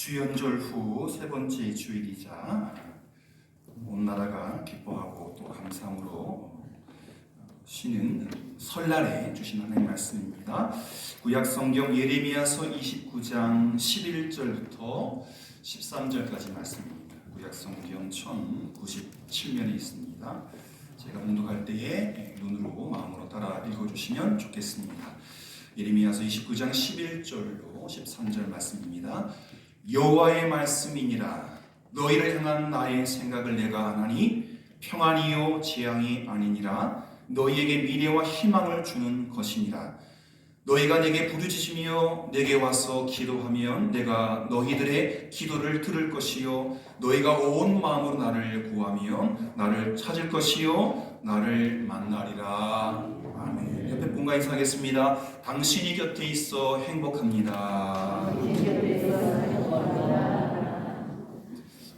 주연절 후 세 번째 주일이자 온 나라가 기뻐하고 또 감사함으로 쉬는 설날에 주신 하나님의 말씀입니다. 구약 성경 예레미야서 29장 11절부터 13절까지 말씀입니다. 구약 성경 1097면에 있습니다. 제가 봉독할 때에 눈으로 마음으로 따라 읽어주시면 좋겠습니다. 예레미야서 29장 11절로 13절 말씀입니다. 여호와의 말씀이니라. 너희를 향한 나의 생각을 내가 아나니 평안이요 재앙이 아니니라. 너희에게 미래와 희망을 주는 것이니라. 너희가 내게 부르짖으며 내게 와서 기도하면 내가 너희들의 기도를 들을 것이요 너희가 온 마음으로 나를 구하면 나를 찾을 것이요 나를 만나리라. 아멘. 옆에 분과 인사하겠습니다. 당신이 곁에 있어 행복합니다.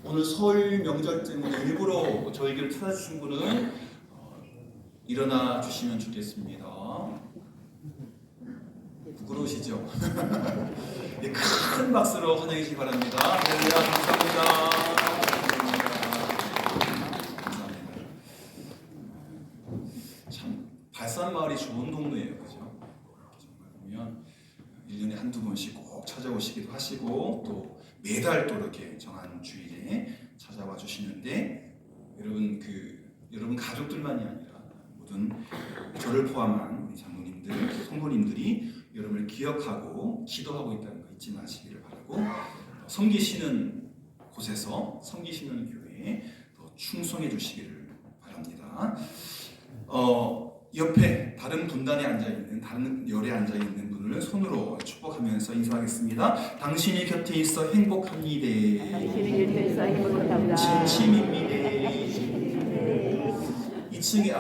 오늘 설 명절 때문에 일부러 저희 교를 찾아주신 분은 일어나 주시면 좋겠습니다. 부끄러우시죠? 큰 박수로 환영해 주시기 바랍니다. 감사합니다. 감사합니다. 참 발산마을이 좋은 동네예요. 그죠? 정말 보면 1년에 한두 번씩 꼭 찾아오시기도 하시고 또 매달 또 이렇게 정한 주일에 찾아와 주시는데 여러분 가족들만이 아니라 모든 저를 포함한 우리 장로님들, 성도님들이 여러분을 기억하고 기도하고 있다는 거 잊지 마시기를 바라고 섬기시는 곳에서 섬기시는 교회에 더 충성해 주시기를 바랍니다. 옆에 다른 분단에 앉아있는 다른 열에 앉아있는 분을 손으로 축복하면서 인사하겠습니다. 당신이 곁에 있어 행복합니다. 당신이 곁에 있어 행복합니다. 진심입니다.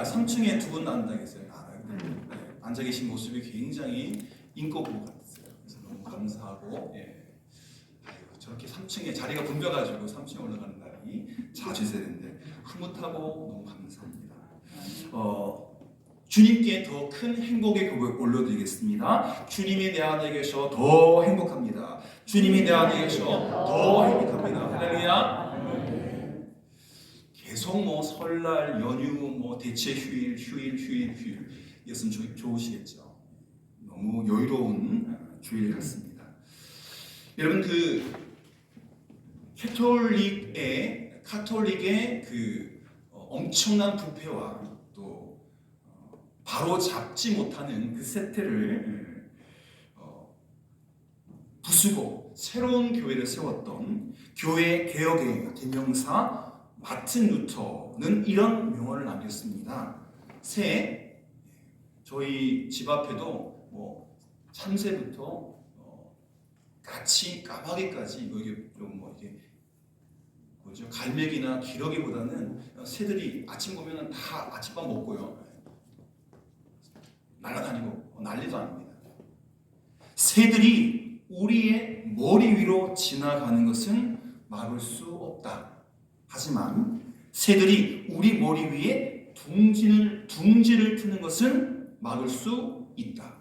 3층에 두 분 앉아 계세요. 앉아 계신 모습이 굉장히 인꼬부 같았어요. 그래서 너무 감사하고 저렇게 3층에 자리가 붐벼가지고 3층에 올라가는 날이 자주 있어야 되는데 흐뭇하고 너무 감사합니다. 주님께 더 큰 행복의 곡을 올려드리겠습니다. 주님이 내 안에 계셔 더 행복합니다. 주님이 내 안에 계셔 더 행복합니다. 할렐루야. 계속 설날 연휴 대체 휴일 이었으면 좋으시겠죠. 너무 여유로운 주일 같습니다. 여러분 카톨릭의 엄청난 부패와 또 바로 잡지 못하는 그 세태를 부수고 새로운 교회를 세웠던 교회 개혁의 대명사 마틴 루터는 이런 명언을 남겼습니다. 저희 집 앞에도 참새부터 까마귀까지 이게 갈매기나 기러기보다는 새들이 아침 보면은 다 아침밥 먹고요. 날아다니고 난리도 아닙니다. 새들이 우리의 머리 위로 지나가는 것은 막을 수 없다. 하지만 새들이 우리 머리 위에 둥지를 트는 것은 막을 수 있다.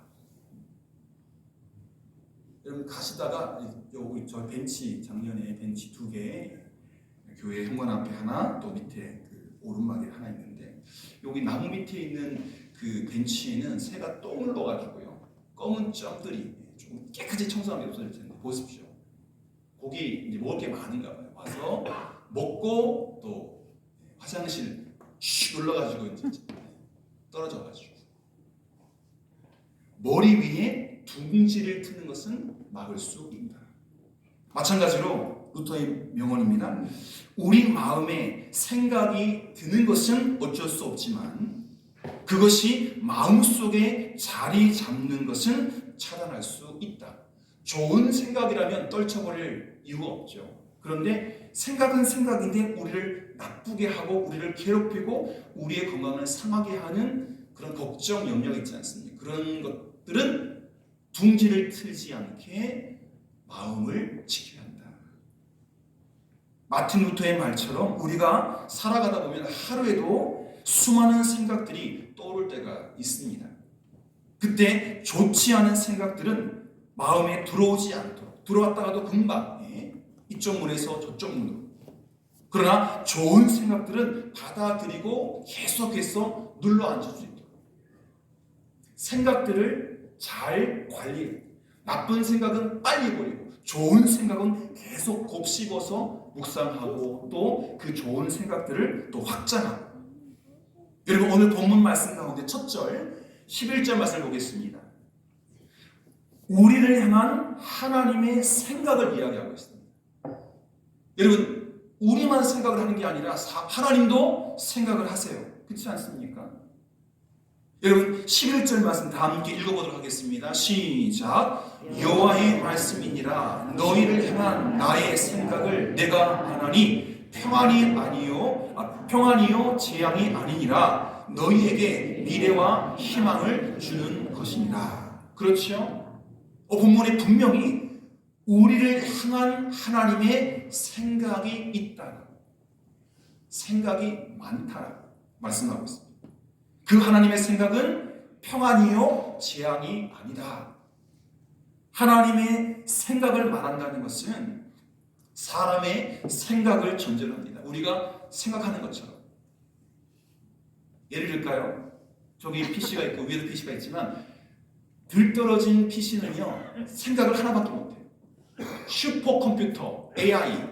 여러분 가시다가 여기 저 작년에 벤치 2개 교회 현관 앞에 하나 또 밑에 오른막에 하나 있는데 여기 나무 밑에 있는 그 벤치에는 새가 똥을 넣어가지고요 검은 점들이 좀 깨끗이 청소하면 없어질 텐데 보십시오. 거기 이제 먹을 게 많은가 봐요. 와서 먹고 또 화장실 슉 눌러가지고 이제 떨어져가지고 머리 위에 둥지를 트는 것은 막을 수 있다. 마찬가지로 루터의 명언입니다. 우리 마음에 생각이 드는 것은 어쩔 수 없지만 그것이 마음속에 자리 잡는 것은 차단할 수 있다. 좋은 생각이라면 떨쳐버릴 이유가 없죠. 그런데 생각은 생각인데 우리를 나쁘게 하고 우리를 괴롭히고 우리의 건강을 상하게 하는 그런 걱정, 염려가 있지 않습니까? 그런 것들은 둥지를 틀지 않게 마음을 지켜야 한다. 마틴 루터의 말처럼 우리가 살아가다 보면 하루에도 수많은 생각들이 떠오를 때가 있습니다. 그때 좋지 않은 생각들은 마음에 들어오지 않도록 들어왔다가도 금방 이쪽 문에서 저쪽 문으로. 그러나 좋은 생각들은 받아들이고 계속해서 눌러 앉을 수 있도록 생각들을 잘 관리해. 나쁜 생각은 빨리 버리고 좋은 생각은 계속 곱씹어서 묵상하고 또 그 좋은 생각들을 또 확장하고. 여러분 오늘 본문 말씀 가운데 첫 절 11절 말씀을 보겠습니다. 우리를 향한 하나님의 생각을 이야기하고 있습니다. 여러분 우리만 생각을 하는 게 아니라 하나님도 생각을 하세요. 그렇지 않습니까? 여러분 11절 말씀 다 함께 읽어보도록 하겠습니다. 시작. 여호와의 말씀이니라 너희를 향한 나의 생각을 내가 하나니 평안이요 재앙이 아니니라 너희에게 미래와 희망을 주는 것이니라. 그렇죠? 본문에 분명히 우리를 향한 하나님의 생각이 있다, 생각이 많다 말씀하고 있습니다. 그 하나님의 생각은 평안이요 재앙이 아니다. 하나님의 생각을 말한다는 것은 사람의 생각을 전제로 합니다. 우리가 생각하는 것처럼. 예를 들까요? 저기 PC가 있고 위에도 PC가 있지만 들떨어진 PC는요 생각을 하나밖에 못해요. 슈퍼컴퓨터 AI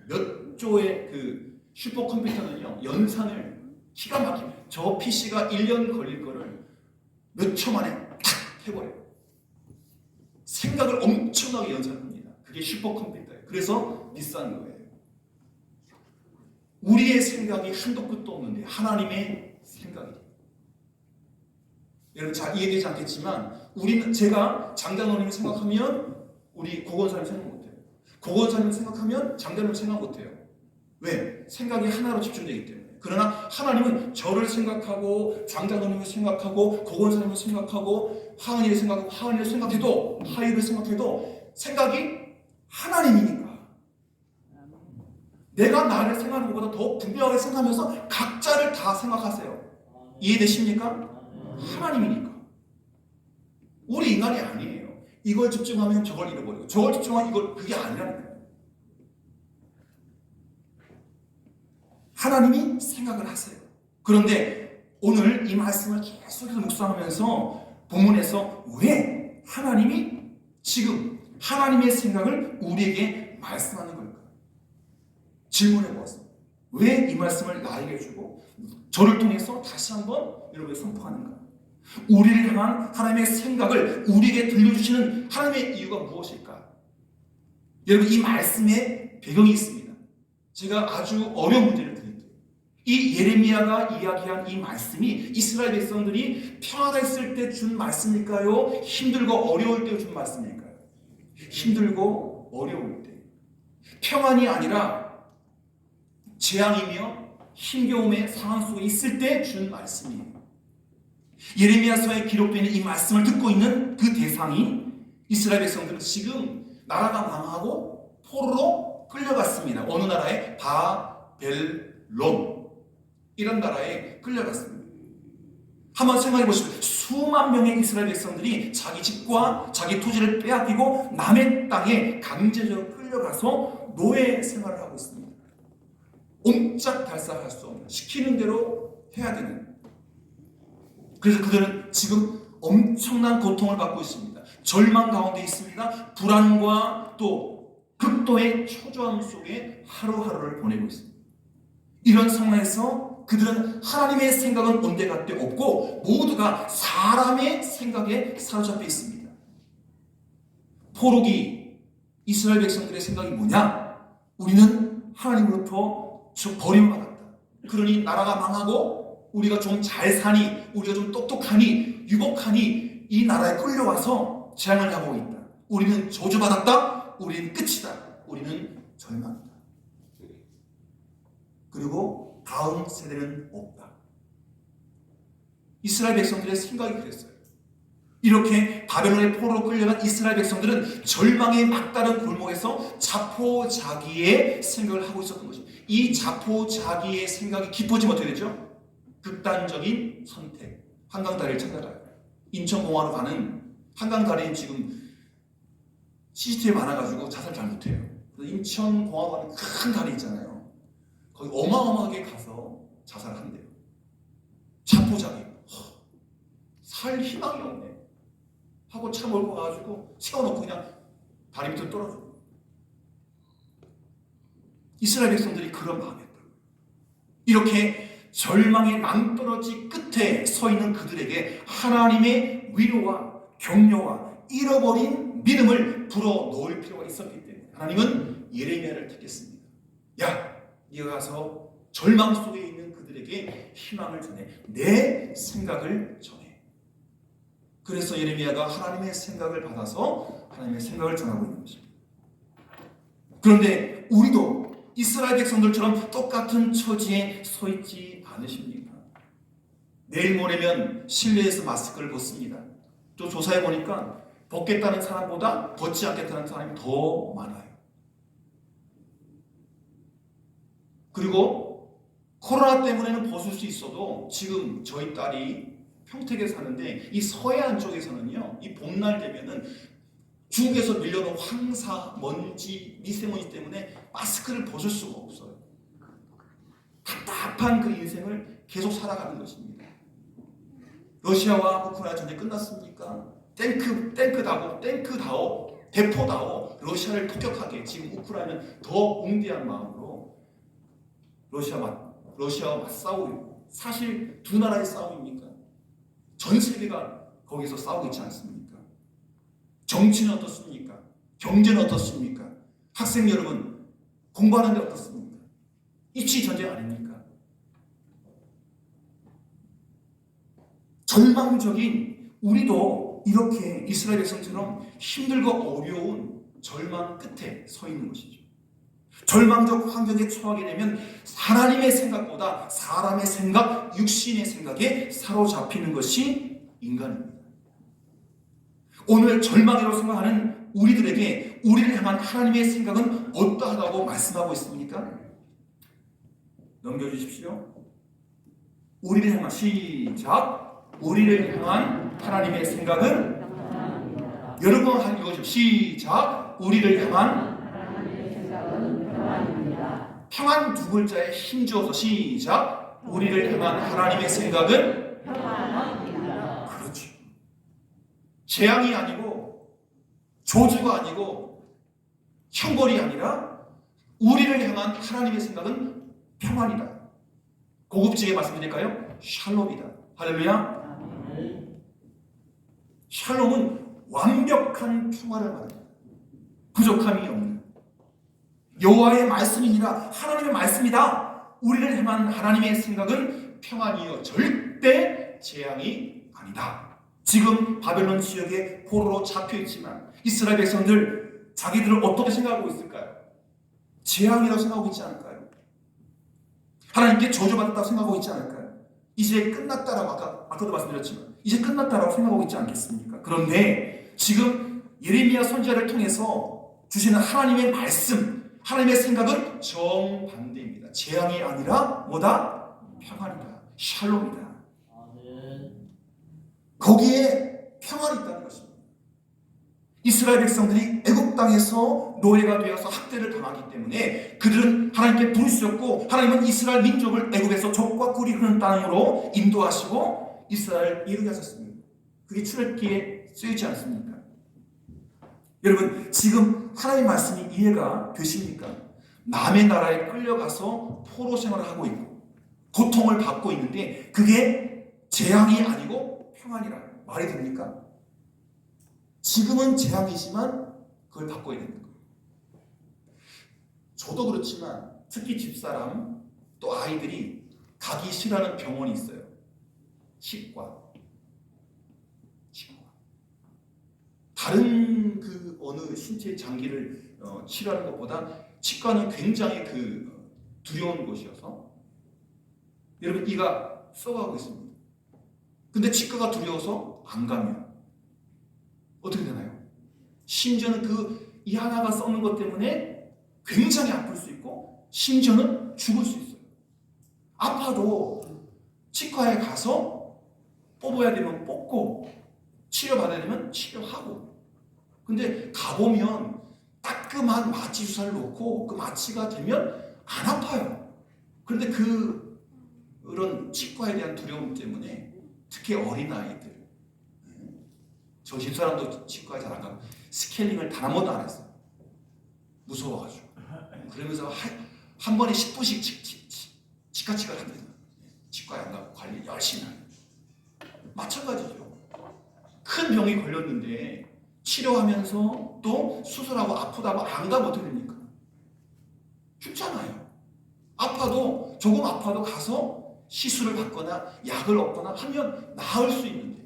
몇 조의 그 슈퍼컴퓨터는요 연산을 기가 막히게 저 PC가 1년 걸릴 거를 몇 초 만에 탁 해버려요. 생각을 엄청나게 연산합니다. 그게 슈퍼컴퓨터예요. 그래서 비싼 거예요. 우리의 생각이 한도 끝도 없는데 하나님의 생각이에요. 여러분 잘 이해되지 않겠지만 제가 장장로님을 생각하면 우리 고건사님 생각 못해요. 고건사님 생각하면 장장로님 생각 못해요. 왜? 생각이 하나로 집중되기 때문에. 그러나 하나님은 저를 생각하고 장장로님을 생각하고 고건사님을 생각하고 하은이를 생각하고 하은이를 생각해도 하이를 생각해도 생각이 하나님이니까 내가 나를 생각하는 것보다 더 분명하게 생각하면서 각자를 다 생각하세요. 이해되십니까? 하나님이니까. 우리 인간이 아니에요. 이걸 집중하면 저걸 잃어버리고 저걸 집중하면 이걸 그게 아니라니까요. 하나님이 생각을 하세요. 그런데 오늘 이 말씀을 계속해서 묵상하면서 본문에서 왜 하나님이 지금 하나님의 생각을 우리에게 말씀하는 걸까? 질문해 보았습니다. 왜 이 말씀을 나에게 주고 저를 통해서 다시 한번 여러분에게 선포하는가? 우리를 향한 하나님의 생각을 우리에게 들려주시는 하나님의 이유가 무엇일까? 여러분 이 말씀에 배경이 있습니다. 제가 아주 어려운 문제를 드릴게요. 이 예레미야가 이야기한 이 말씀이 이스라엘 백성들이 평화가 있을 때 준 말씀일까요? 힘들고 어려울 때 준 말씀일까요? 힘들고 어려울 때. 평안이 아니라 재앙이며 힘겨움의 상황 속에 있을 때 준 말씀이에요. 예레미야서에 기록되어 있는 이 말씀을 듣고 있는 그 대상이 이스라엘 백성들은 지금 나라가 망하고 포로로 끌려갔습니다. 어느 나라에? 바벨론 이런 나라에 끌려갔습니다. 한번 생각해 보십시오. 수만 명의 이스라엘 백성들이 자기 집과 자기 토지를 빼앗기고 남의 땅에 강제적으로 끌려가서 노예 생활을 하고 있습니다. 옴짝달싹할 수 없는, 시키는 대로 해야 되는. 그래서 그들은 지금 엄청난 고통을 받고 있습니다. 절망 가운데 있습니다. 불안과 또 극도의 초조함 속에 하루하루를 보내고 있습니다. 이런 상황에서 그들은 하나님의 생각은 온데간데 없고 모두가 사람의 생각에 사로잡혀 있습니다. 포로기 이스라엘 백성들의 생각이 뭐냐? 우리는 하나님으로부터 버림받았다. 그러니 나라가 망하고 우리가 좀 잘 사니, 우리가 좀 똑똑하니, 유복하니 이 나라에 끌려와서 재앙을 당하고 있다. 우리는 저주받았다. 우리는 끝이다. 우리는 절망이다. 그리고 다음 세대는 없다. 이스라엘 백성들의 생각이 그랬어요. 이렇게 바벨론의 포로로 끌려간 이스라엘 백성들은 절망의 막다른 골목에서 자포자기의 생각을 하고 있었던 것입니다. 이 자포자기의 생각이 깊어지면 어떻게 되죠? 극단적인 선택. 한강다리를 찾아가요. 인천공항으로 가는 한강다리는 지금 CCTV 많아가지고 자살 잘 못해요. 인천공항 큰 다리 있잖아요. 거기 어마어마하게 가서 자살한대요. 자포자기. 살 희망이 없네 하고 차 몰고 가가지고 세워놓고 그냥 다리 밑으로 떨어져. 이스라엘 백성들이 그런 마음이었다. 이렇게 절망의 낭떠러지 끝에 서 있는 그들에게 하나님의 위로와 격려와 잃어버린 믿음을 불어넣을 필요가 있었기 때문에 하나님은 예레미야를 택했습니다. 야, 네가 가서 절망 속에 있는 그들에게 희망을 전해. 내 생각을 전해. 그래서 예레미야가 하나님의 생각을 받아서 하나님의 생각을 전하고 있는 것입니다. 그런데 우리도 이스라엘 백성들처럼 똑같은 처지에 서 있지 않으십니까? 내일 모레면 실내에서 마스크를 벗습니다. 또 조사해 보니까 벗겠다는 사람보다 벗지 않겠다는 사람이 더 많아요. 그리고 코로나 때문에는 벗을 수 있어도 지금 저희 딸이 평택에 사는데 이 서해안 쪽에서는요, 이 봄날 되면은 중국에서 밀려놓은 황사, 먼지, 미세먼지 때문에 마스크를 벗을 수가 없어요. 답답한 그 인생을 계속 살아가는 것입니다. 러시아와 우크라이나 전쟁 끝났습니까? 탱크다오, 대포다오 러시아를 폭격하게 지금 우크라이나는 더 웅대한 마음으로 러시아와 맞싸우고 있고, 사실 두 나라의 싸움입니까? 전 세계가 거기서 싸우고 있지 않습니까? 정치는 어떻습니까? 경제는 어떻습니까? 학생 여러분 공부하는데 어떻습니까? 입시 전쟁 아닙니까? 절망적인 우리도 이렇게 이스라엘 백성처럼 힘들고 어려운 절망 끝에 서 있는 것이죠. 절망적 환경에 처하게 되면 하나님의 생각보다 사람의 생각, 육신의 생각에 사로잡히는 것이 인간입니다. 오늘 절망이라고 생각하는 우리들에게 우리를 향한 하나님의 생각은 어떠하다고 말씀하고 있습니까? 넘겨주십시오. 우리를 향한 시작. 우리를 향한 하나님의 생각은 여러분 한 읽어주십시오. 시작. 우리를 향한 평안 두 글자에 힘주어서 시작. 우리를 향한 하나님의 생각은 그렇죠. 재앙이 아니고 저주가 아니고 형벌이 아니라 우리를 향한 하나님의 생각은 평안이다. 고급지게 말씀드릴까요? 샬롬이다. 할렐루야. 샬롬은 완벽한 평화를 말합니다. 부족함이 없는 여호와의 말씀이니라. 하나님의 말씀이다. 우리를 향한 하나님의 생각은 평안이요 절대 재앙이 아니다. 지금 바벨론 지역에 포로로 잡혀있지만 이스라엘 백성들 자기들을 어떻게 생각하고 있을까요? 재앙이라고 생각하고 있지 않을까요? 하나님께 저주받았다고 생각하고 있지 않을까요? 이제 끝났다라고 아까도 말씀드렸지만 이제 끝났다라고 생각하고 있지 않겠습니까? 그런데 지금 예레미야 선지자를 통해서 주시는 하나님의 말씀, 하나님의 생각은 정반대입니다. 재앙이 아니라 뭐다? 평안이다. 샬롬이다. 거기에 평안이 있다는 것입니다. 이스라엘 백성들이 애굽 땅에서 노예가 되어서 학대를 당하기 때문에 그들은 하나님께 부르셨고 하나님은 이스라엘 민족을 애굽에서 젖과 꿀이 흐르는 땅으로 인도하시고 이스라엘을 이루게 하셨습니다. 그게 출애굽기에 쓰이지 않습니까? 여러분 지금 하나님의 말씀이 이해가 되십니까? 남의 나라에 끌려가서 포로 생활을 하고 있고 고통을 받고 있는데 그게 재앙이 아니고 평안이라 말이 됩니까? 지금은 재앙이지만 그걸 바꿔야 되는 거예요. 저도 그렇지만 특히 집사람 또 아이들이 가기 싫어하는 병원이 있어요. 치과. 다른 그 어느 신체 장기를 치료하는 것보다 치과는 굉장히 두려운 곳이어서 여러분 이가 썩어가고 있습니다. 근데 치과가 두려워서 안 가면 어떻게 되나요? 심지어는 이 하나가 썩는 것 때문에 굉장히 아플 수 있고 심지어는 죽을 수 있어요. 아파도 치과에 가서 뽑아야 되면 뽑고 치료받아야 되면 치료하고 근데 가보면 따끔한 마취 주사를 놓고 그 마취가 되면 안 아파요. 그런데 그런 치과에 대한 두려움 때문에 특히 어린아이들, 저 집사람도 치과에 잘 안 가고 스케일링을 단 한 번도 안 했어요. 무서워가지고. 그러면서 한 번에 10분씩 치과치과를 합니다. 치과에 안 가고 관리 열심히 하요. 마찬가지죠. 큰 병이 걸렸는데 치료하면서 또 수술하고 아프다고 안 가면 어떻게 됩니까? 죽잖아요. 조금 아파도 가서 시술을 받거나 약을 얻거나 하면 나을 수 있는데,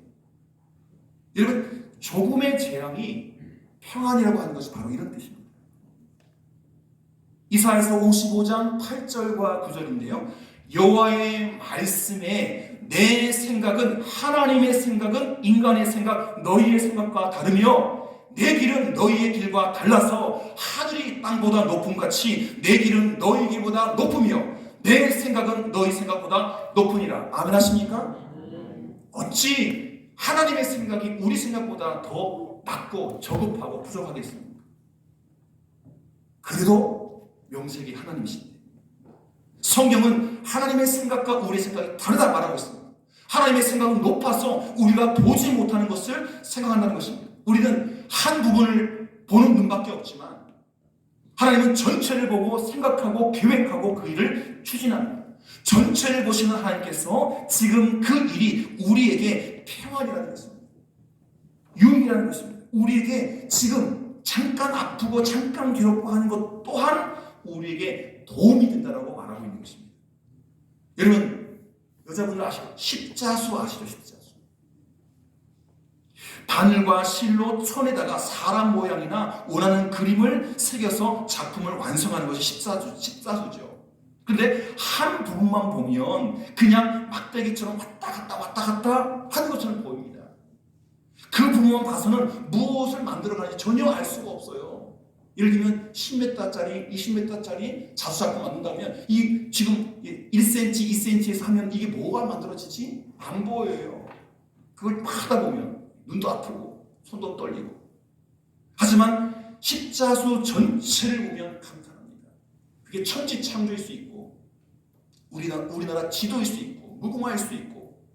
여러분, 조금의 재앙이 평안이라고 하는 것이 바로 이런 뜻입니다. 이사야서 55장 8절과 9절인데요. 여호와의 말씀에 내 생각은, 하나님의 생각은 인간의 생각, 너희의 생각과 다르며 내 길은 너희의 길과 달라서 하늘이 땅보다 높음같이 내 길은 너희 길보다 높으며 내 생각은 너희 생각보다 높으니라. 아멘 하십니까? 어찌 하나님의 생각이 우리 생각보다 더 낮고 저급하고 부족하겠습니까? 그래도 명색이 하나님이신데, 성경은 하나님의 생각과 우리의 생각이 다르다 말하고 있습니다. 하나님의 생각은 높아서 우리가 보지 못하는 것을 생각한다는 것입니다. 우리는 한 부분을 보는 눈밖에 없지만 하나님은 전체를 보고 생각하고 계획하고 그 일을 추진합니다. 전체를 보시는 하나님께서 지금 그 일이 우리에게 평안이라는 것입니다. 유익이라는 것입니다. 우리에게 지금 잠깐 아프고 잠깐 괴롭고 하는 것 또한 우리에게 도움이 된다고 말하고 있는 것입니다. 여러분, 여자분들 아시죠? 십자수 아시죠? 십자수. 바늘과 실로 손에다가 사람 모양이나 원하는 그림을 새겨서 작품을 완성하는 것이 십자수죠. 그런데 한 부분만 보면 그냥 막대기처럼 왔다 갔다 하는 것처럼 보입니다. 그 부분만 봐서는 무엇을 만들어가는지 전혀 알 수가 없어요. 예를 들면 10m짜리, 20m짜리 자수작품 만든다면 이 지금 1cm, 2cm에서 하면 이게 뭐가 만들어지지? 안 보여요. 그걸 하다 보면 눈도 아프고 손도 떨리고. 하지만 십자수 전체를 보면 감탄합니다. 그게 천지창조일 수 있고 우리나라 지도일 수 있고 무궁화일 수 있고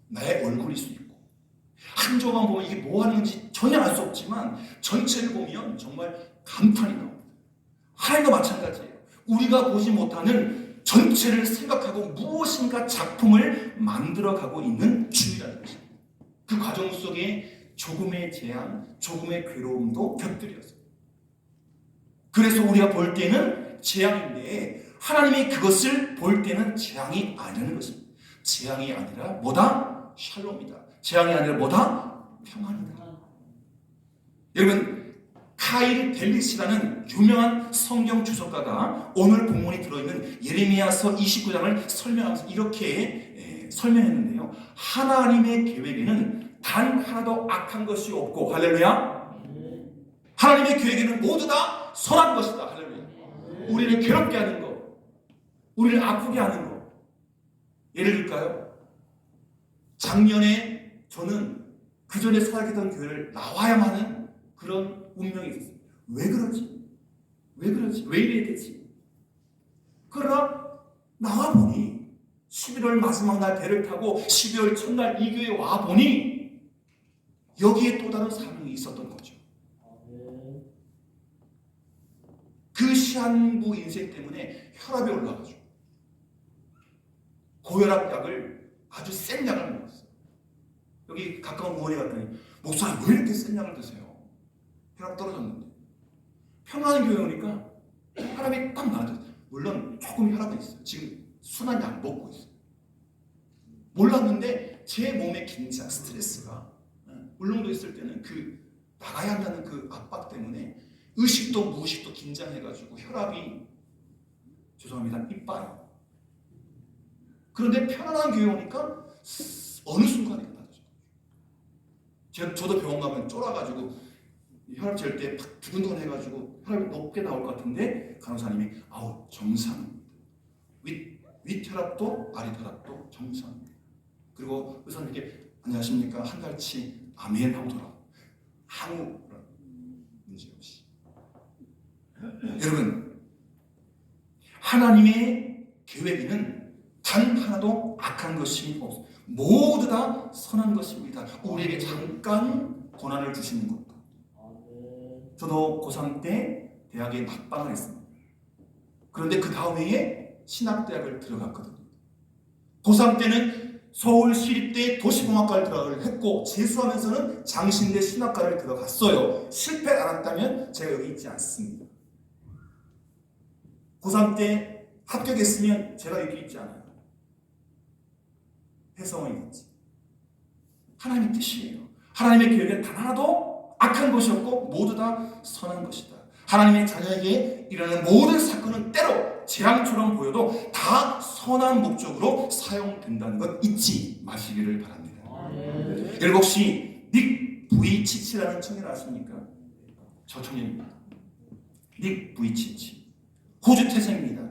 나의 얼굴일 수 있고, 한 조만 보면 이게 뭐 하는지 전혀 알 수 없지만 전체를 보면 정말 감탄이 나옵니다. 하나님도 마찬가지예요. 우리가 보지 못하는 전체를 생각하고 무엇인가 작품을 만들어가고 있는 중이라는 것입니다. 그 과정 속에 조금의 재앙, 조금의 괴로움도 곁들여서, 그래서 우리가 볼 때는 재앙인데 하나님이 그것을 볼 때는 재앙이 아니라는 것입니다. 재앙이 아니라 뭐다? 샬롬이다. 재앙이 아니라 뭐다? 평안이다. 여러분, 카일 델리시라는 유명한 성경 주석가가 오늘 본문이 들어있는 예레미야서 29장을 설명하면서 이렇게 설명했는데요. 하나님의 계획에는 단 하나도 악한 것이 없고, 할렐루야. 하나님의 계획에는 모두 다 선한 것이다. 할렐루야. 우리를 괴롭게 하는 것, 우리를 아프게 하는 것, 예를 들까요? 작년에 저는 그 전에 살아있던 교회를 나와야만 하는 그런 운명이 있었어요. 왜 그러지? 왜 이랬겠지? 그러나 나와보니 11월 마지막 날 배를 타고 12월 첫날 이 교회에 와보니 여기에 또 다른 사명이 있었던 거죠. 그 시한부 인생 때문에 혈압이 올라가지고 고혈압 약을, 아주 센 약을 먹었어요. 여기 가까운 의원에 갔더니 목사님 왜 이렇게 센 약을 드세요? 혈압 떨어졌는데. 평안한 교회 오니까 혈압이 딱 나아졌어요. 물론 조금 혈압은 있어요. 지금 순한 약 먹고 있어요. 몰랐는데 제 몸의 긴장, 스트레스가, 울릉도 있을 때는 그 나가야 한다는 그 압박 때문에 의식도 무의식도 긴장해가지고 혈압이, 죄송합니다, 이빠요. 그런데 편안한 교회 오니까 어느 순간에 낮아져요. 저도 병원 가면 쫄아가지고 혈압 잴 때 두근두근 해가지고 혈압이 높게 나올 것 같은데 간호사님이 아우 정상입니다. 윗혈압도 아랫혈압도 정상입니다. 그리고 의사님께 안녕하십니까 한 달치 아멘 하고 돌아. 아무 문제 없이. 여러분, 하나님의 계획에는 단 하나도 악한 것이 없습니다. 모두 다 선한 것입니다. 우리에게 잠깐 고난을 주시는 것도. 저도 고3 때 대학에 낙방을 했습니다. 그런데 그 다음 해에 신학대학을 들어갔거든요. 고3 때는 서울시립대 도시공학과를 들어가기로 했고, 재수하면서는 장신대 신학과를 들어갔어요. 실패 안 했다면 제가 여기 있지 않습니다. 고3 때 합격했으면 제가 여기 있지 않아요. 혜성은 있지. 하나님의 뜻이에요. 하나님의 계획은 단 하나도 악한 것이 없고 모두 다 선한 것이다. 하나님의 자녀에게 일어나는 모든 사건은 때로 재앙처럼 보여도 다 선한 목적으로 사용된다는 것 잊지 마시기를 바랍니다. 여러분 혹시 닉 부이치치라는 청년 아십니까? 저 청년입니다. 닉 부이치치. 호주 태생입니다.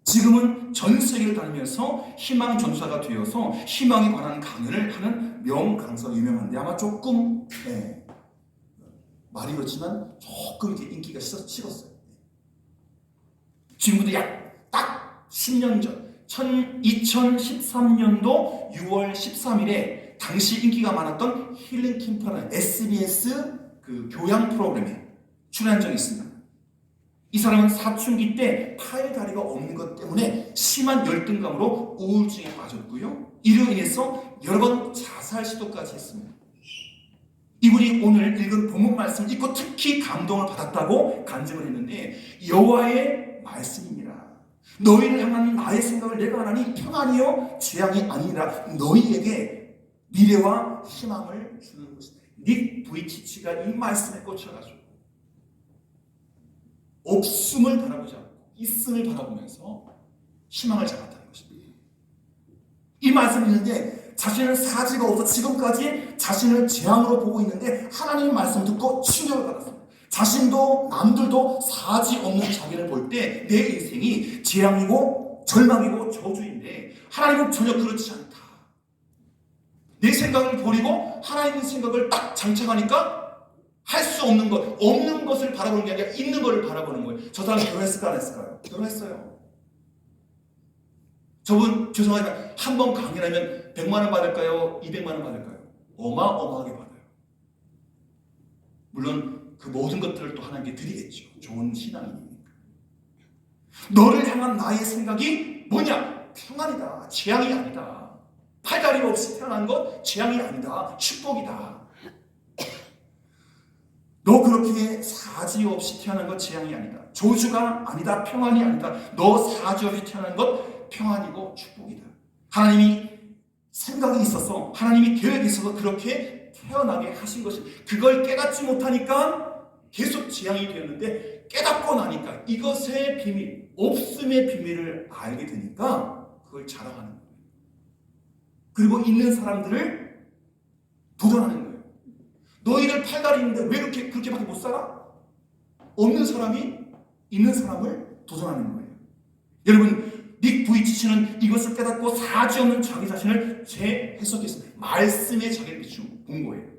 지금은 전 세계를 다니면서 희망 전사가 되어서 희망에 관한 강연을 하는 명강사로 유명한데, 아마 조금 말이 그렇지만 조금 이렇게 인기가 식었어요. 지금부터 약 딱 10년 전 2013년도 6월 13일에 당시 인기가 많았던 힐링 캠프라는 SBS 그 교양 프로그램에 출연한 적이 있습니다. 이 사람은 사춘기 때 팔 다리가 없는 것 때문에 심한 열등감으로 우울증에 빠졌고요. 이로 인해서 여러 번 자살 시도까지 했습니다. 이분이 오늘 읽은 본문 말씀을 읽고 특히 감동을 받았다고 간증을 했는데, 여호와의 말씀입니다. 너희를 향한 나의 생각을 내가 하나니 평안이요 재앙이 아니라 너희에게 미래와 희망을 주는 것이다. 닉 부이치치가 이 말씀에 꽂혀가지고 없음을 바라보지 않고 있음을 바라보면서 희망을 잡았다는 것입니다. 이 말씀을 읽는데 자신은 사지가 없어 지금까지 자신을 재앙으로 보고 있는데, 하나님 말씀 듣고 충격을 받았습니다. 자신도 남들도 사지 없는 자기를 볼 때 내 인생이 재앙이고 절망이고 저주인데, 하나님은 전혀 그렇지 않다. 내 생각을 버리고 하나님의 생각을 딱 장착하니까 할 수 없는 것, 없는 것을 바라보는 게 아니라 있는 것을 바라보는 거예요. 저 사람 결혼했을까 안 했을까요? 결혼했어요. 저분 죄송하지만 한 번 강연하면 100만 원 받을까요? 200만 원 받을까요? 어마어마하게 받아요. 물론 그 모든 것들을 또 하나님께 드리겠죠. 좋은 신앙이니까. 너를 향한 나의 생각이 뭐냐? 평안이다. 재앙이 아니다. 팔다리 없이 태어난 것 재앙이 아니다. 축복이다. 너 그렇게 사지 없이 태어난 것 재앙이 아니다. 조주가 아니다. 평안이 아니다. 너 사지 없이 태어난 것 평안이고 축복이다. 하나님이 생각이 있어서, 하나님이 계획이 있어서 그렇게 태어나게 하신 것이, 그걸 깨닫지 못하니까 계속 재앙이 되었는데, 깨닫고 나니까 이것의 비밀, 없음의 비밀을 알게 되니까 그걸 자랑하는 거예요. 그리고 있는 사람들을 도전하는 거예요. 너희들 팔다리 있는데 왜 그렇게밖에 못 살아? 없는 사람이 있는 사람을 도전하는 거예요. 여러분, 닉 부이치치는 이것을 깨닫고 사지 없는 자기 자신을 재해석했습니다. 말씀에 자기를 비춘 거예요.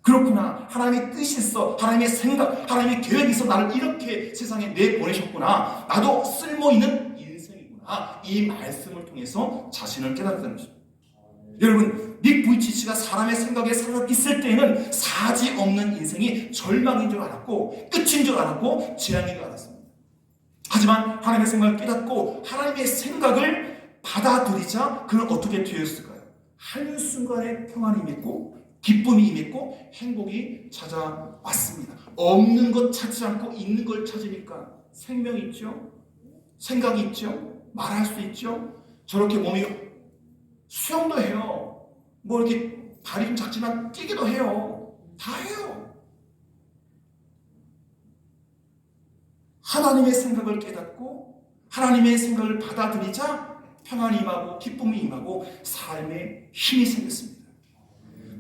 그렇구나. 하나님의 뜻이 있어. 하나님의 생각, 하나님의 계획이 있어. 나를 이렇게 세상에 내보내셨구나. 나도 쓸모있는 인생이구나. 이 말씀을 통해서 자신을 깨닫는 것입니다. 여러분, 닉 부이치치가 사람의 생각에 살아 있을 때에는 사지 없는 인생이 절망인 줄 알았고, 끝인 줄 알았고, 재앙인 줄 알았습니다. 하지만 하나님의 생각을 깨닫고 하나님의 생각을 받아들이자 그는 어떻게 되었을까요? 한순간에 평안이 임했고, 기쁨이 임했고, 행복이 찾아왔습니다. 없는 것 찾지 않고 있는 걸 찾으니까 생명이 있죠, 생각이 있죠, 말할 수 있죠. 저렇게 몸이 수영도 해요. 뭐 이렇게 발이 좀 작지만 뛰기도 해요. 다 해요. 하나님의 생각을 깨닫고 하나님의 생각을 받아들이자 평안이 임하고 기쁨이 임하고 삶에 힘이 생겼습니다.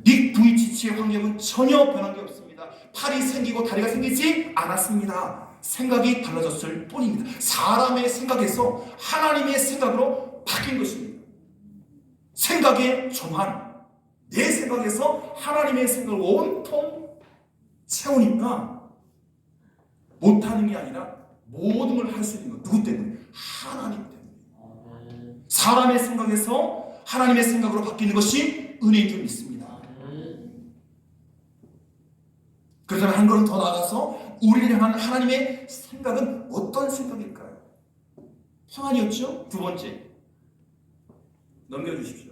닉 부이치치의 환경은 전혀 변한 게 없습니다. 팔이 생기고 다리가 생기지 않았습니다. 생각이 달라졌을 뿐입니다. 사람의 생각에서 하나님의 생각으로 바뀐 것입니다. 생각의 전환, 내 생각에서 하나님의 생각을 온통 채우니까 못하는 게 아니라 모든 걸 할 수 있는 것. 누구 때문에? 하나님 때문에. 사람의 생각에서 하나님의 생각으로 바뀌는 것이 은혜인 줄 믿습니다. 그렇다면 한 걸음 더 나아가서 우리를 향한 하나님의 생각은 어떤 생각일까요? 평안이었죠? 두 번째 넘겨주십시오.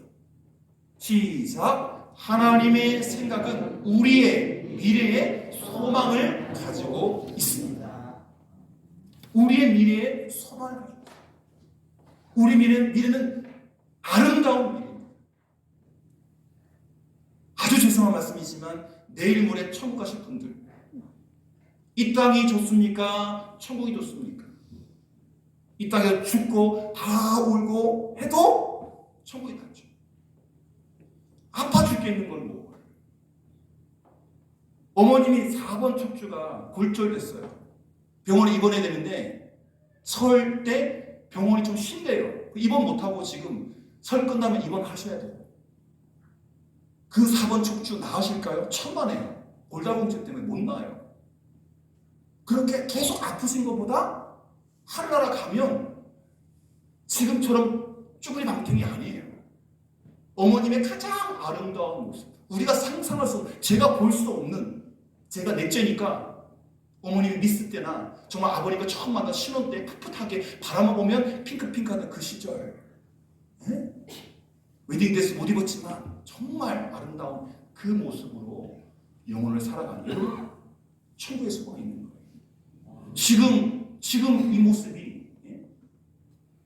시작. 하나님의 생각은 우리의 미래의 소망을 가지고 있습니다. 우리의 미래의 소망을 가지고 있습니다. 우리 미래는 아름다운 미래입니다. 아주 죄송한 말씀이지만 내일 모레 천국 가실 분들, 이 땅이 좋습니까? 천국이 좋습니까? 이 땅에서 죽고 다 울고 해도 천국이 낫죠. 아파 죽겠는 걸 뭐. 어머님이 4번 척추가 골절됐어요. 병원에 입원해야 되는데 설 때 병원이 좀 쉰대요. 입원 못하고 지금 설 끝나면 입원하셔야 돼요. 그 4번 척추 나으실까요? 천만에요. 골다공증 때문에 못 나아요. 그렇게 계속 아프신 것보다 하늘나라 가면 지금처럼 쭈그리 방탱이 아니에요. 어머님의 가장 아름다운 모습, 우리가 상상할 수 없는, 제가 볼 수 없는, 제가 넷째니까 어머님이 미스 때나 정말 아버님과 처음 만나 신혼 때 풋풋하게 바라만 보면 핑크핑크하던 그 시절, 네? 웨딩드레스 못 입었지만 정말 아름다운 그 모습으로 영혼을 살아가는 천국의 소망이 있는 거예요. 지금 이 모습이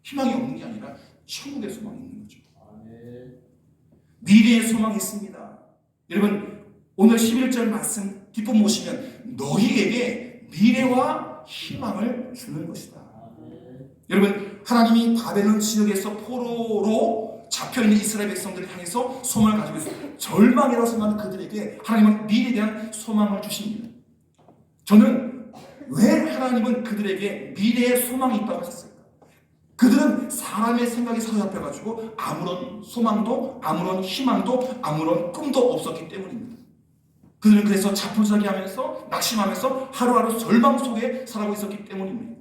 희망이 없는 게 아니라 천국의 소망이 있는 거죠. 미래의 소망이 있습니다. 여러분 오늘 11절 말씀 뒷부분 보시면 너희에게 미래와 희망을 주는 것이다. 여러분 하나님이 바벨론 지역에서 포로로 잡혀있는 이스라엘 백성들을 향해서 소망을 가지고 있어요. 절망이라고 생각하는 그들에게 하나님은 미래에 대한 소망을 주십니다. 저는 왜 하나님은 그들에게 미래의 소망이 있다고 하셨을까? 그들은 사람의 생각에 사로잡혀가지고 아무런 소망도 아무런 희망도 아무런 꿈도 없었기 때문입니다. 그들은 그래서 자포자기하면서 낙심하면서 하루하루 절망 속에 살아가고 있었기 때문입니다.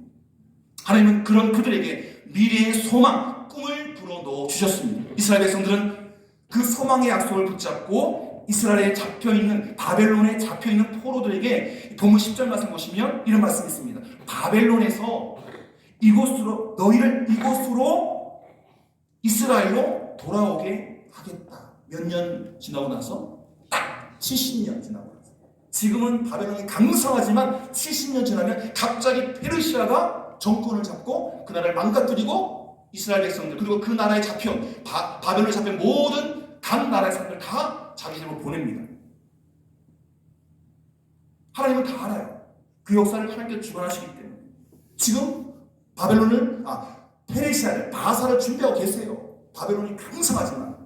하나님은 그런 그들에게 미래의 소망, 꿈을 불어넣어 주셨습니다. 이스라엘 백성들은 그 소망의 약속을 붙잡고 이스라엘에 잡혀있는, 바벨론에 잡혀있는 포로들에게 본문 10절 말씀 보시면 이런 말씀이 있습니다. 바벨론에서 너희를 이곳으로 이스라엘로 돌아오게 하겠다. 몇 년 지나고 나서? 딱 70년 지나고 나서. 지금은 바벨론이 강성하지만 70년 지나면 갑자기 페르시아가 정권을 잡고 그 나라를 망가뜨리고 이스라엘 백성들 그리고 그 나라에 잡혀온 바벨론에 잡힌 모든 각 나라의 사람들 다 자기 집으로 보냅니다. 하나님은 다 알아요. 그 역사를 하나님께서 주관하시기 때문에 지금 바벨론을 페르시아를 바사를 준비하고 계세요. 바벨론이 강성하지만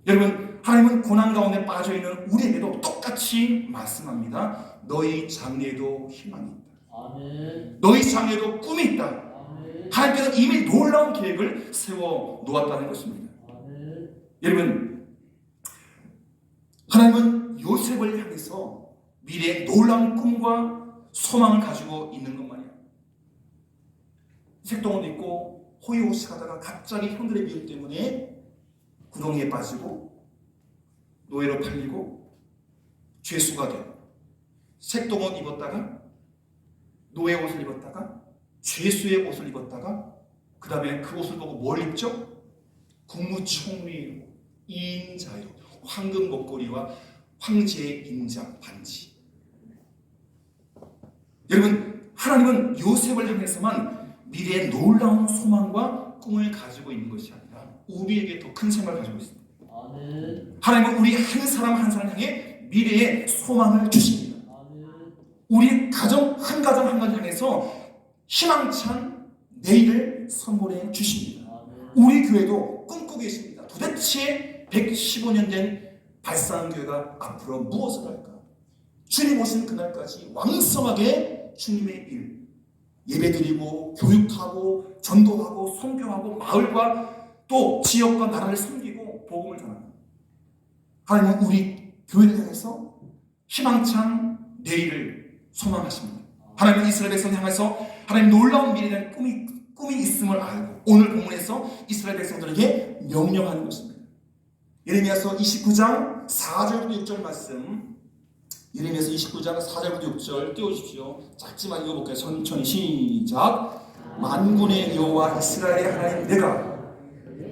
여러분 하나님은 고난 가운데 빠져있는 우리에게도 똑같이 말씀합니다. 너희 장래에도 희망이 있다. 아멘. 너희 장래에도 꿈이 있다. 아멘. 하나님께서는 이미 놀라운 계획을 세워 놓았다는 것입니다. 아멘. 여러분 하나님은 요셉을 향해서 미래의 놀라운 꿈과 소망을 가지고 있는 것만이야. 색동옷 입고 호의호식 하다가 갑자기 형들의 미움 때문에 구덩이에 빠지고 노예로 팔리고 죄수가 되고 색동옷 입었다가 노예 옷을 입었다가 죄수의 옷을 입었다가 그 다음에 그 옷을 보고 뭘 입죠? 국무총리로 2인 자유 황금 목걸이와 황제의 인장 반지. 여러분 하나님은 요셉을 향해서만 미래의 놀라운 소망과 꿈을 가지고 있는 것이 아니라 우리에게 더 큰 생각을 가지고 있습니다. 아멘. 하나님은 우리 한 사람 한 사람 향해 미래의 소망을 주십니다. 아멘. 우리 가정 한 가정 한 가정 향해서 희망찬 내일을 선물해 주십니다. 아멘. 우리 교회도 꿈꾸고 계십니다. 도대체 115년 된 발상교회가 앞으로 무엇을 할까? 주님 오신 그날까지 왕성하게 주님의 일 예배드리고 교육하고 전도하고 선교하고 마을과 또 지역과 나라를 섬기고 복음을 전합니다. 하나님은 우리 교회를 향해서 희망찬 내일을 소망하십니다. 하나님은 이스라엘 백성을 향해서 하나님 놀라운 미래에 대한 꿈이 있음을 알고 오늘 본문에서 이스라엘 백성들에게 명령하는 것입니다. 예레미야서 29장 4절부터 6절 말씀, 예레미야서 29장 4절부터 6절 띄워주십시오. 짧지만 읽어볼까요? 천천히 시작. 만군의 여호와 이스라엘의 하나님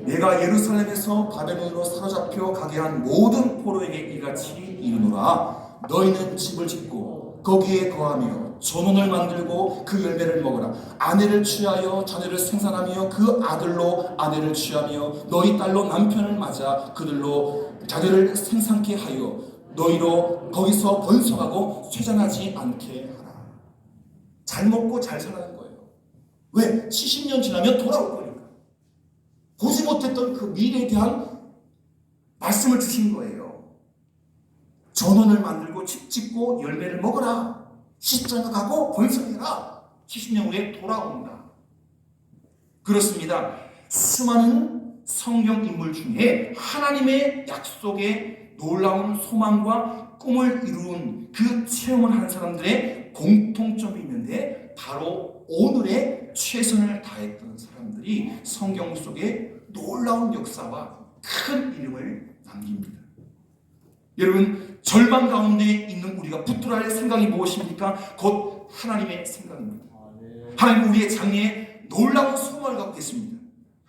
내가 예루살렘에서 바벨론으로 사로잡혀 가게 한 모든 포로에게 이같이 이르노라. 너희는 집을 짓고 거기에 거하며 전원을 만들고 그 열매를 먹으라. 아내를 취하여 자녀를 생산하며 그 아들로 아내를 취하며 너희 딸로 남편을 맞아 그들로 자녀를 생산케 하여 너희로 거기서 번성하고 쇠잔하지 않게 하라. 잘 먹고 잘 살라는 거예요. 왜? 70년 지나면 돌아올 거니까. 보지 못했던 그 미래에 대한 말씀을 주신 거예요. 전원을 만들고 집 짓고 열매를 먹어라. 시장가 가고 번성해라. 70년 후에 돌아온다. 그렇습니다. 수많은 성경 인물 중에 하나님의 약속에 놀라운 소망과 꿈을 이룬 그 체험을 하는 사람들의 공통점이 있는데 바로 오늘의 최선을 다했던 사람들이 성경 속에 놀라운 역사와 큰 이름을 남깁니다. 여러분, 절망 가운데 있는 우리가 붙들어야 할 생각이 무엇입니까? 곧 하나님의 생각입니다. 하나님 우리의 장래에 놀라운 소망을 갖고 계십니다.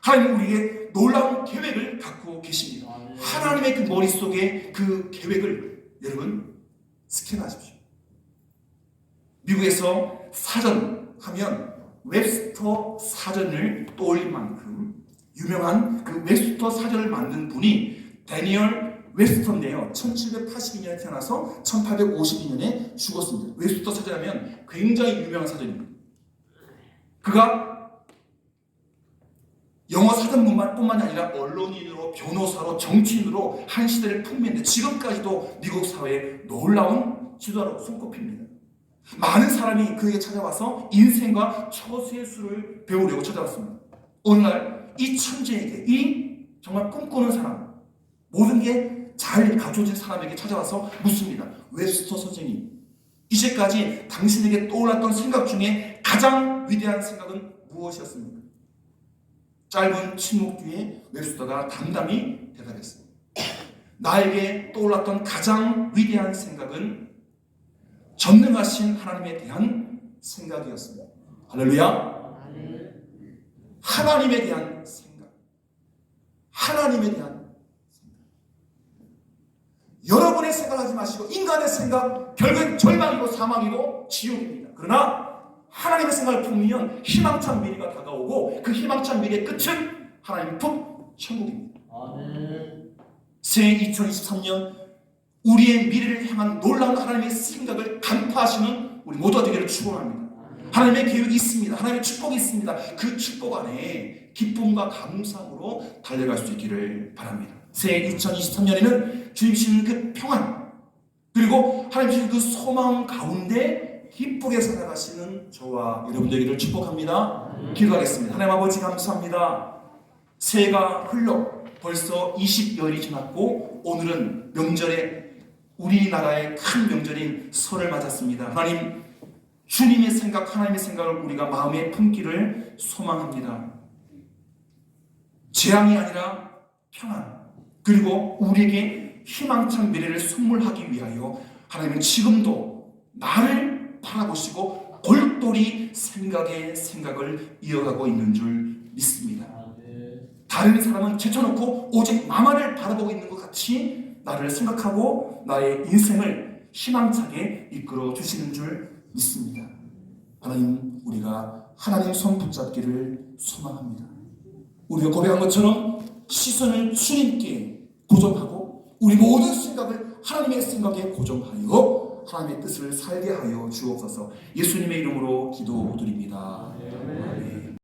하나님 우리에게 놀라운 계획을 갖고 계십니다. 하나님의 그 머릿속에 그 계획을 여러분 스캔하십시오. 미국에서 사전 하면 웹스터 사전을 떠올릴 만큼 유명한 그 웹스터 사전을 만든 분이 데니얼 웹스터인데요. 1782년에 태어나서 1852년에 죽었습니다. 웹스터 사전하면 굉장히 유명한 사전입니다. 그가 영어 사전뿐만이 아니라 언론인으로, 변호사로, 정치인으로 한 시대를 풍미했는데 지금까지도 미국 사회에 놀라운 지도자로 손꼽힙니다. 많은 사람이 그에게 찾아와서 인생과 처세술을 배우려고 찾아왔습니다. 어느 날 이 천재에게, 이 정말 꿈꾸는 사람, 모든 게 잘 갖춰진 사람에게 찾아와서 묻습니다. 웹스터 선생님, 이제까지 당신에게 떠올랐던 생각 중에 가장 위대한 생각은 무엇이었습니까? 짧은 침묵 뒤에 웹스터가 담담히 대답했습니다. 나에게 떠올랐던 가장 위대한 생각은 전능하신 하나님에 대한 생각이었습니다. 할렐루야. 하나님에 대한 생각. 하나님에 대한 생각. 여러분의 생각하지 마시고 인간의 생각, 결국엔 절망이고 사망이고 지옥입니다. 그러나 하나님의 생각을 품으면 희망찬 미래가 다가오고 그 희망찬 미래의 끝은 하나님의 품 천국입니다. 새해 2023년 우리의 미래를 향한 놀라운 하나님의 생각을 간파하시는 우리 모두가 되기를 축원합니다. 하나님의 계획이 있습니다. 하나님의 축복이 있습니다. 그 축복 안에 기쁨과 감사함으로 달려갈 수 있기를 바랍니다. 새해 2023년에는 주님 주시는 그 평안, 그리고 하나님 주시는 그 소망 가운데 기쁘게 살아가시는 저와 여러분 되기를 축복합니다. 기도하겠습니다. 하나님 아버지 감사합니다. 새해가 흘러 벌써 20여일이 지났고 오늘은 명절에 우리나라의 큰 명절인 설을 맞았습니다. 하나님, 주님의 생각, 하나님의 생각을 우리가 마음에 품기를 소망합니다. 재앙이 아니라 평안, 그리고 우리에게 희망찬 미래를 선물하기 위하여 하나님은 지금도 나를 바라보시고 골똘히 생각을 이어가고 있는 줄 믿습니다. 다른 사람은 제쳐놓고 오직 나만을 바라보고 있는 것 같이 나를 생각하고 나의 인생을 희망차게 이끌어 주시는 줄 믿습니다. 하나님, 우리가 하나님 손 붙잡기를 소망합니다. 우리가 고백한 것처럼 시선을 주님께 고정하고 우리 모든 생각을 하나님의 생각에 고정하여 하나님의 뜻을 살게 하여 주옵소서. 예수님의 이름으로 기도드립니다. 아멘.